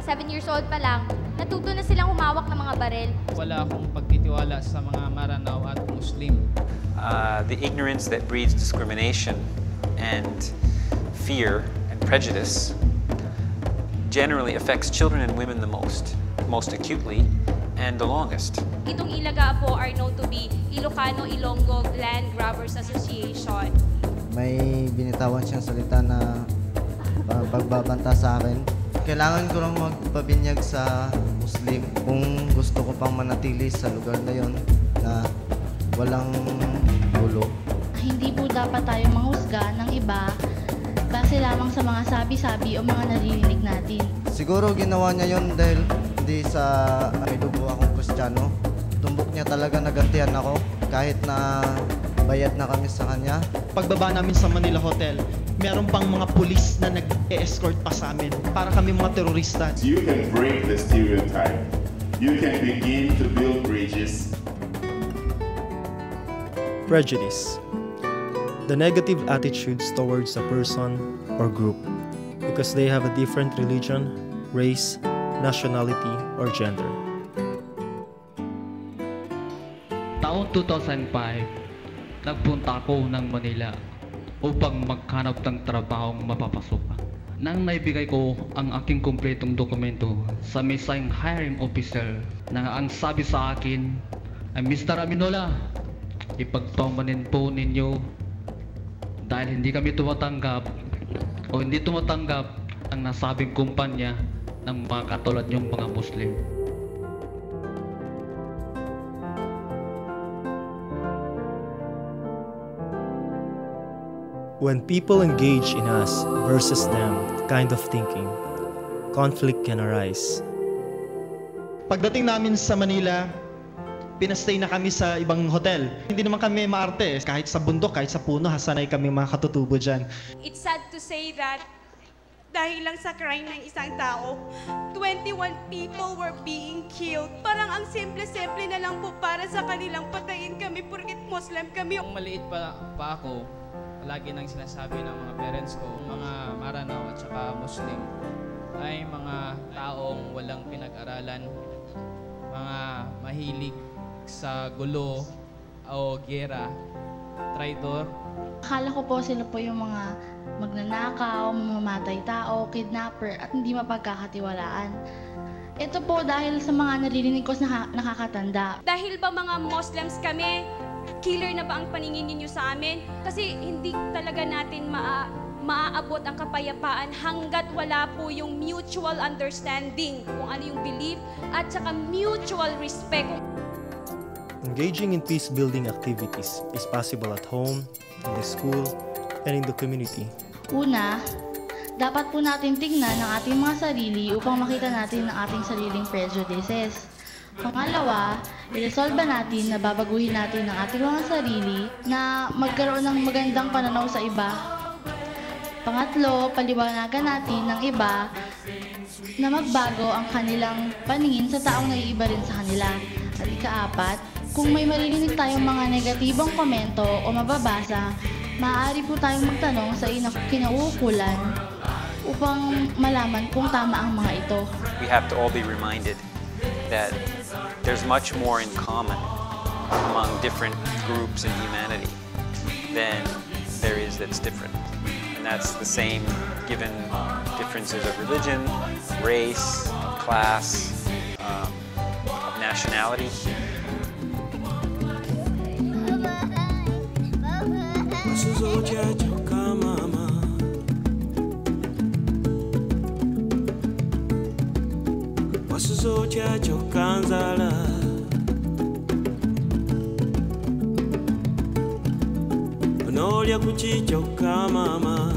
Seven years old pa lang, natuto na silang humawak ng mga barel. Wala akong pagtitiwala sa mga Maranao at Muslim. The ignorance that breeds discrimination and fear and prejudice generally affects children and women the most acutely and the longest. Itong Ilaga po are known to be Ilocano-Ilonggo Land Grabbers Association. May binitawan siyang salita na pagbabanta sa akin. Kailangan ko lang magpabinyag sa Muslim kung gusto ko pang manatili sa lugar na yon na walang gulo. Hindi po dapat tayo manghusga ng iba base lamang sa mga sabi-sabi o mga naririnig natin. Siguro ginawa niya yon dahil hindi sa may dugo akong Kristiyano. Tumbok niya talaga nagantihan ako kahit na bayad na kami sa kanya. Pagbaba namin sa Manila Hotel, meron pang mga pulis na nag-escort pa sa amin para kami mga terorista. You can break the stereotype. You can begin to build bridges. Prejudice. The negative attitudes towards a person or group because they have a different religion, race, nationality, or gender. Taong 2005, nagpunta ako ng Manila upang maghanap ng trabahong mapapasok. Nang naibigay ko ang aking kumpletong dokumento sa misang hiring officer na ang sabi sa akin ay, Mr. Aminola, ipagpamanin po ninyo dahil hindi kami tumatanggap o hindi tumatanggap ang nasabing kumpanya ng mga katulad niyong mga Muslim. When people engage in us versus them kind of thinking, conflict can arise. Pagdating namin sa Manila, pinastay na kami sa ibang hotel. Hindi naman kami maarte. Kahit sa bundok, kahit sa puno, hasanay kami mga katutubo dyan. It's sad to say that dahil lang sa crime ng isang tao, 21 people were being killed. Parang ang simple-simple na lang po para sa kanilang patayin kami porket Muslim kami. Nung maliit pa ako, lagi nang sinasabi ng mga parents ko, mga Maranao at saka Muslim ay mga taong walang pinag-aralan, mga mahilig sa gulo o giyera, traitor. Akala ko po sila po yung mga magnanakaw, mamamatay tao, kidnapper at hindi mapagkakatiwalaan. Ito po dahil sa mga naririnig ko na nakakatanda. Dahil ba mga Muslims kami, killer na ba ang paningin ninyo sa amin? Kasi hindi talaga natin maaabot ang kapayapaan hanggat wala po yung mutual understanding kung ano yung belief at saka mutual respect. Engaging in peace-building activities is possible at home, in the school, and in the community. Una, dapat po natin tingnan ang ating mga sarili upang makita natin ang ating sariling prejudices. Pangalawa, iresolba natin na babaguhin natin ang ating mga sarili na magkaroon ng magandang pananaw sa iba. Pangatlo, paliwanagan natin ng iba na magbago ang kanilang paningin sa taong naiiba rin sa kanila. At ikaapat, kung may maririnig tayong mga negatibong komento o mababasa, maaari po tayong magtanong sa kinauukulan upang malaman kung tama ang mga ito. We have to all be reminded that there's much more in common among different groups in humanity than there is that's different. And that's the same given differences of religion, race, class, of nationality. Onolya kuchichoka mama,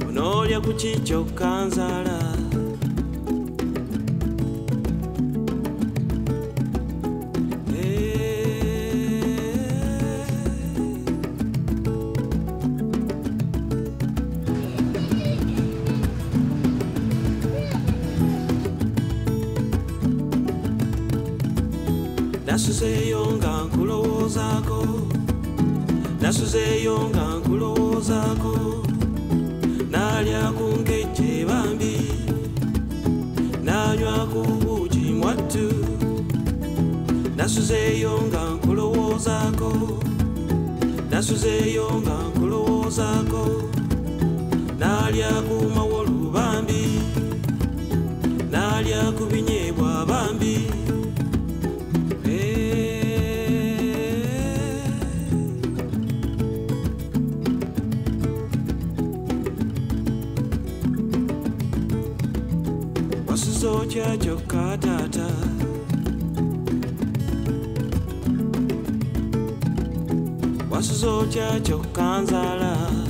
onolya kuchichoka nzala. Nasuzeyo nga nkulowoozako, nasuzeyo nga nkulowoozako, nalya ku nkejje bambi, nanywa ku buugi mwattu. Nasuzeyo nga nkulowoozako, nasuzeyo nga nkulowoozako, nalya ku mawolu bambi, nalya ku binyeebwa bambi. Wasuzocha choka tata, wasuzocha choka nzala.